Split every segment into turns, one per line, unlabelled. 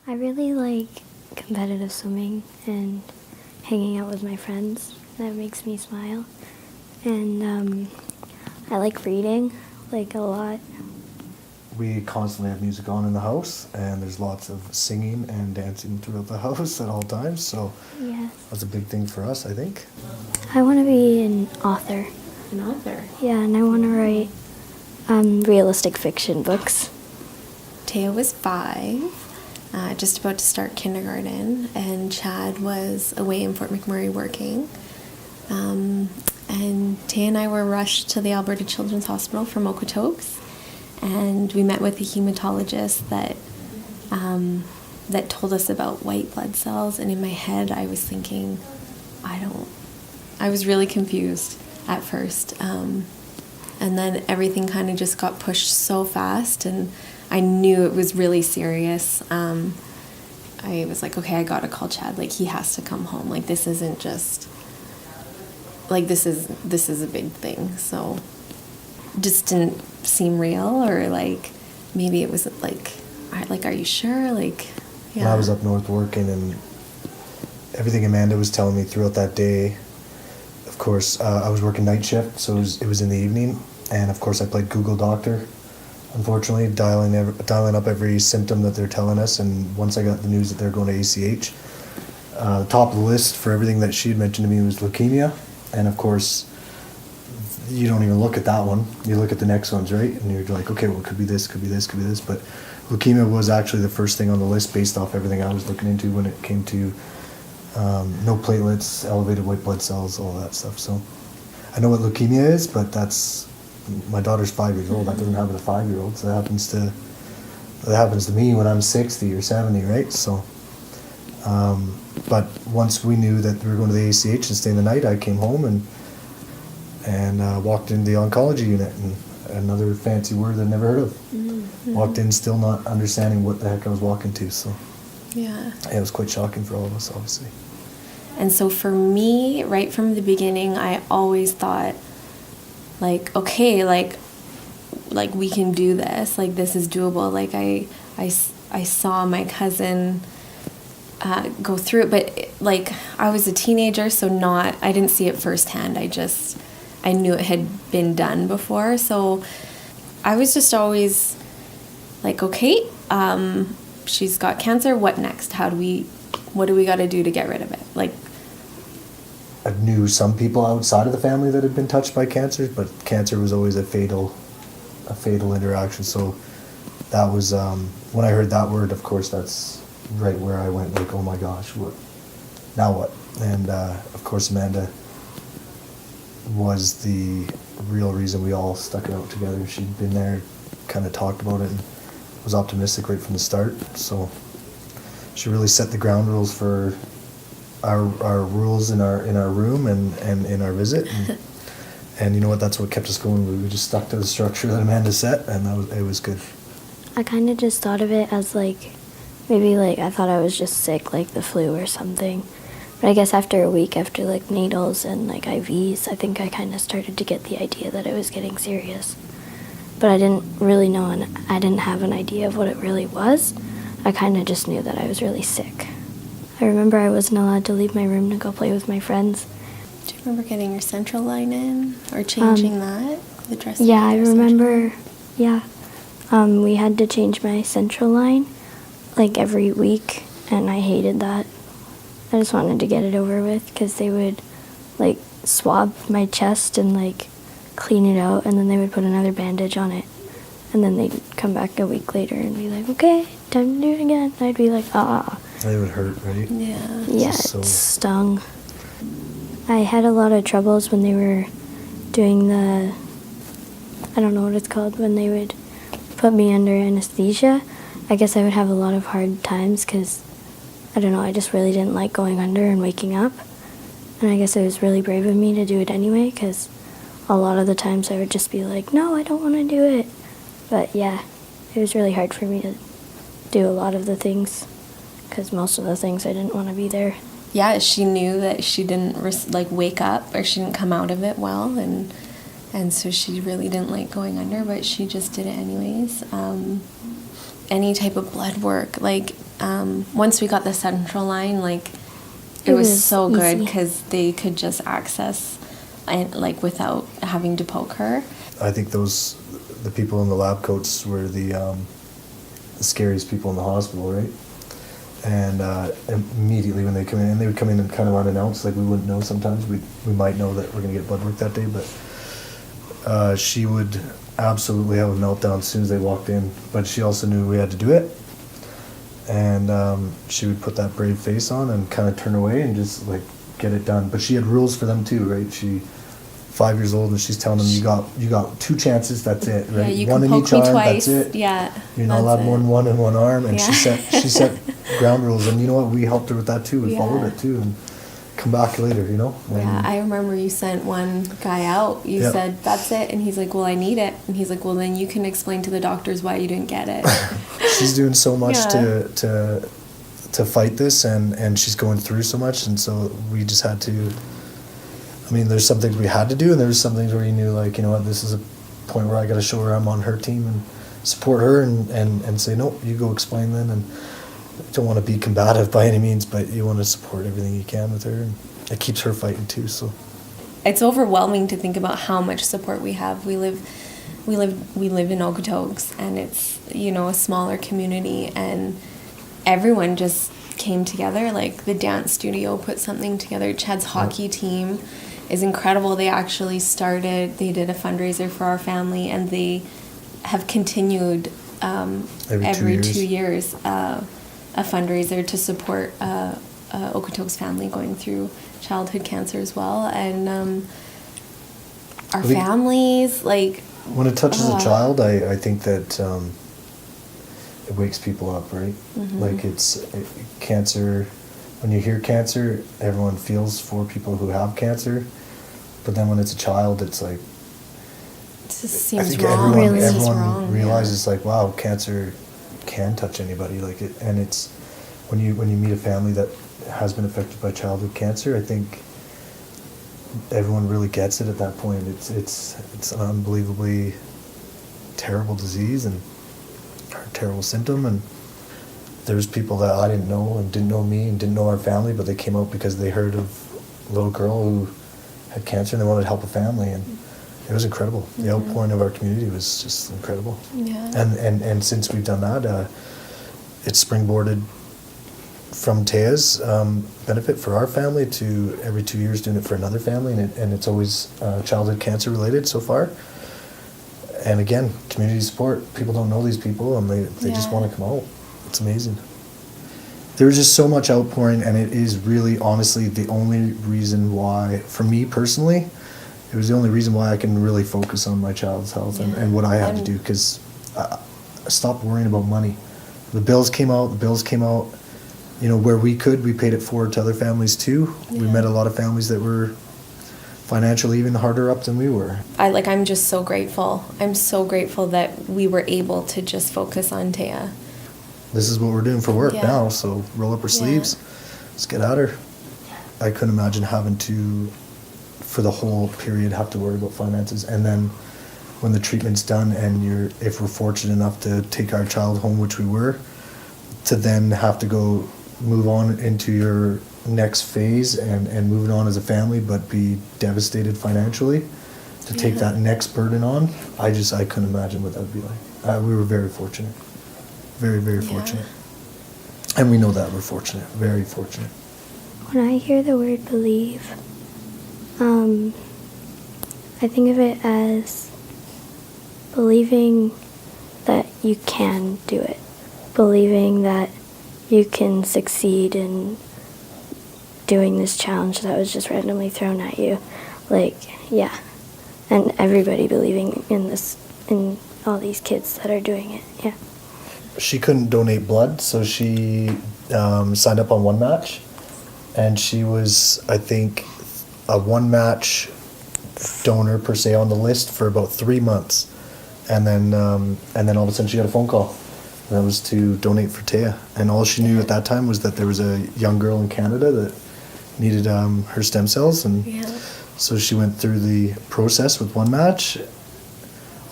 I really like competitive swimming and hanging out with my friends. That makes me smile. And I like reading, like a lot.
We constantly have music on in the house, and there's lots of singing and dancing throughout the house at all times, so
Yes.
that's a big thing for us, I think.
I want to be an author.
An author?
Yeah, and I want to write realistic fiction books.
Taiya was 5, just about to start kindergarten, and Chad was away in Fort McMurray working. And Taiya and I were rushed to the Alberta Children's Hospital from Okotoks, and we met with a hematologist that told us about white blood cells, and in my head I was thinking, I was really confused at first. And then everything kind of just got pushed so fast, and I knew it was really serious. I was like, okay, I gotta call Chad. Like, he has to come home. Like, this isn't just, like, this is a big thing. So, just didn't seem real, or like, maybe it was like, are you sure? Like, yeah.
When I was up north working, and everything Amanda was telling me throughout that day, of course, I was working night shift, so it was in the evening, and of course I played Google Doctor, unfortunately, dialing up every symptom that they're telling us, and once I got the news that they're going to ACH, the top of the list for everything that she had mentioned to me was leukemia, and of course, you don't even look at that one, you look at the next ones, right? And you're like, okay, well, it could be this, could be this, could be this, but leukemia was actually the first thing on the list based off everything I was looking into when it came to no platelets, elevated white blood cells, all that stuff. So I know what leukemia is, but that's, my daughter's 5 years old. That doesn't happen to 5-year-olds. That happens to me when I'm 60 or 70, right? So, but once we knew that we were going to the ACH and staying the night, I came home and walked into the oncology unit, and another fancy word I'd never heard of. Mm-hmm. Walked in still not understanding what the heck I was walking to. So
yeah,
it was quite shocking for all of us, obviously.
And so for me, right from the beginning, I always thought, like, okay, like we can do this. Like, this is doable. Like, I saw my cousin go through it, but like, I was a teenager, so I didn't see it firsthand. I knew it had been done before, so I was just always like, okay, she's got cancer. What next? What do we got to do to get rid of it? Like,
I knew some people outside of the family that had been touched by cancer, but cancer was always a fatal interaction. So that was, when I heard that word, of course, that's right where I went, like, oh my gosh, now what? And of course, Amanda was the real reason we all stuck it out together. She'd been there, kind of talked about it, and was optimistic right from the start. So she really set the ground rules for our rules in our room and in our visit, and you know what? That's what kept us going. We just stuck to the structure that Amanda set, and it was good.
I kind of just thought of it as like, maybe like I thought I was just sick, like the flu or something. But I guess after a week, after like needles and like IVs, I think I kind of started to get the idea that it was getting serious. But I didn't really know, and I didn't have an idea of what it really was. I kind of just knew that I was really sick. I remember I wasn't allowed to leave my room to go play with my friends.
do you remember getting your central line in or changing that? The dressing?
Yeah, I remember. Yeah. We had to change my central line like every week, and I hated that. I just wanted to get it over with because they would like swab my chest and like clean it out, and then they would put another bandage on it, and then they'd come back a week later and be like, okay, time to do it again. And I'd be like, ah.
It would hurt, right?
Yeah.
Yeah, it stung. I had a lot of troubles when they were doing I don't know what it's called, when they would put me under anesthesia. I guess I would have a lot of hard times because, I don't know, I just really didn't like going under and waking up. And I guess it was really brave of me to do it anyway, because a lot of the times I would just be like, no, I don't want to do it. But yeah, it was really hard for me to do a lot of the things, because most of the things I didn't want to be there.
Yeah, she knew that she didn't wake up, or she didn't come out of it well, and so she really didn't like going under, but she just did it anyways. Any type of blood work, like once we got the central line, like it
It
was
was
so good
easy.
because they could just access and like without having to poke her.
I think the people in the lab coats were the scariest people in the hospital, right? And immediately when they come in, and they would come in and kind of unannounced, like we wouldn't know sometimes. We might know that we're going to get blood work that day, but she would absolutely have a meltdown as soon as they walked in. But she also knew we had to do it. And she would put that brave face on and kind of turn away and just like get it done. But she had rules for them too, right? She 5 years old and she's telling them you got 2 chances, that's it, right?
Yeah, you
one
can
in
poke
each
me
arm,
twice.
that's it.
Yeah,
You're not
that's
allowed more
it.
than one in one arm, and
Yeah.
she set ground rules, and you know what? We helped her with that too. We
Yeah.
followed it too, and come back later, you know.
Yeah,
And
I remember you sent one guy out. You
Yep.
said, that's it. And he's like, well, I need it. And he's like, well, then you can explain to the doctors why you didn't get it.
she's doing so much
Yeah.
to fight this, and she's going through so much, and so we just had to. I mean, there's some things we had to do, and there's some things where you knew, like, you know what, this is a point where I got to show her I'm on her team and support her, and say, no, you go explain then, and don't want to be combative by any means, but you want to support everything you can with her, and it keeps her fighting too. So
It's overwhelming to think about how much support we have. We live in Okotoks, and it's, you know, a smaller community, and everyone just came together. Like the dance studio put something together. Chad's hockey team is incredible. They actually they did a fundraiser for our family, and they have continued every 2 years a fundraiser to support Okotoks family going through childhood cancer as well. And our families, like,
when it touches a child, I think that it wakes people up, right? Like cancer. When you hear cancer, everyone feels for people who have cancer, but then when it's a child, it's like
it just
I
seems
think
wrong.
everyone,
It's just
everyone
wrong,
realizes like, wow, cancer can touch anybody. Like it, and it's when you meet a family that has been affected by childhood cancer, I think everyone really gets it at that point. It's an unbelievably terrible disease and a terrible symptom, and there's people that I didn't know and didn't know me and didn't know our family, but they came out because they heard of a little girl who had cancer and they wanted to help a family, and it was incredible. The outpouring of our community was just incredible.
Yeah.
And since we've done that, it's springboarded from Taiya's benefit for our family to every 2 years doing it for another family, and it's always childhood cancer related so far. And again, community support. People don't know these people, and they just want to come out. It's amazing. There's just so much outpouring, and it is really, honestly, the only reason why, for me personally, it was the only reason why I can really focus on my child's health and what I had to do, because I stopped worrying about money. The bills came out. You know, where we could, we paid it forward to other families too. We met a lot of families that were financially even harder up than we were.
I'm just so grateful. I'm so grateful that we were able to just focus on Taiya.
This is what we're doing for work
Yeah.
now, so roll up our sleeves. Let's get at her. I couldn't imagine having to, for the whole period, have to worry about finances. And then when the treatment's done and if we're fortunate enough to take our child home, which we were, to then have to go move on into your next phase and moving on as a family, but be devastated financially, to take that next burden on, I couldn't imagine what that would be like. We were very fortunate. Very, very fortunate. And we know that we're fortunate. Very fortunate.
When I hear the word believe, I think of it as believing that you can do it. Believing that you can succeed in doing this challenge that was just randomly thrown at you. And everybody believing in all these kids that are doing it,
She couldn't donate blood, so she signed up on One Match, and she was, I think, a One Match donor per se on the list for about 3 months, and then all of a sudden she got a phone call, and that was to donate for Taiya, and all she knew at that time was that there was a young girl in Canada that needed her stem cells, and so she went through the process with One Match.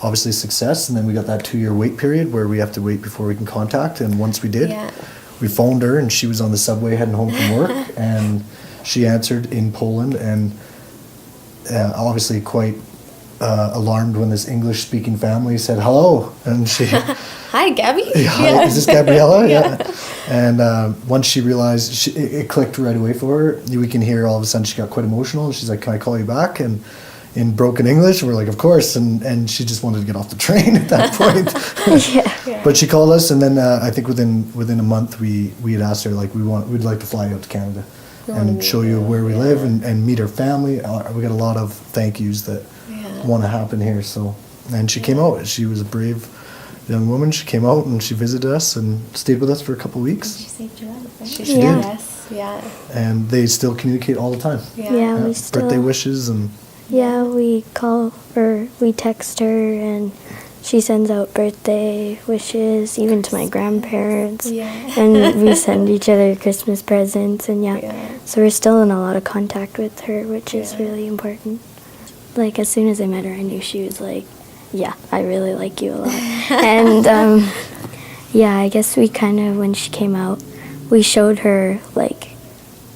Obviously success, and then we got that 2-year wait period where we have to wait before we can contact, and once we did, we phoned her, and she was on the subway heading home from work, and she answered in Poland, and obviously quite alarmed when this English-speaking family said hello, and she,
Hi, Gabby.
hi, is this Gabriella?
Yeah.
And once she realized, it clicked right away for her. We can hear all of a sudden she got quite emotional, and she's like, "Can I call you back?" And in broken English, we're like, "Of course." And she just wanted to get off the train at that point.
Yeah.
But she called us, and then I think within a month we had asked her, like, we'd like to fly you out to Canada and show you where we live and meet our family. We got a lot of thank yous that want to happen here. So, and she came out. She was a brave young woman. She came out and she visited us and stayed with us for a couple of weeks.
She saved your life, right?
She
She
did.
did.
Yes. Yeah.
And they still communicate all the time.
Yeah, we still.
Birthday wishes and
Yeah, we call or we text her, and she sends out birthday wishes, even to my grandparents.
Yeah.
And we send each other Christmas presents, and
Yeah.
so we're still in a lot of contact with her, which is
Yeah.
really important. Like, as soon as I met her, I knew she was like, yeah, I really like you a lot. And yeah, I guess we kind of, when she came out, we showed her like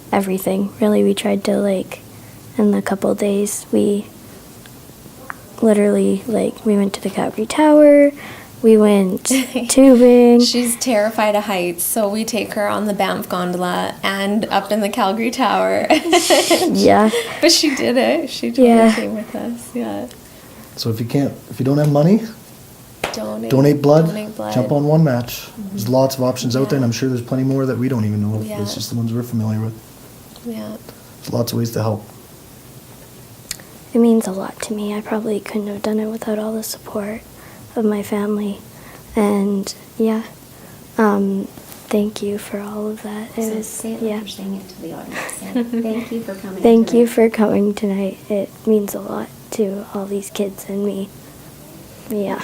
everything. Really, we tried to, like, in the couple days, we literally, like, we went to the Calgary Tower, we went tubing.
She's terrified of heights, so we take her on the Banff gondola and up in the Calgary Tower.
Yeah.
But she did it. She totally
Yeah.
came with us. Yeah.
so if you don't have money, donate blood.
Donate blood.
Jump on one match. There's lots of options out there, and I'm sure there's plenty more that we don't even know.
Yeah.
It's just the ones we're familiar with.
Yeah.
There's lots of ways to help.
It means a lot to me. I probably couldn't have done it without all the support of my family. And yeah, thank you for all of that. It
So
was,
say it
yeah.
like you're saying it to the audience. Say, thank you for coming.
Thank you
tonight.
for coming tonight. It means a lot to all these kids and me. Yeah.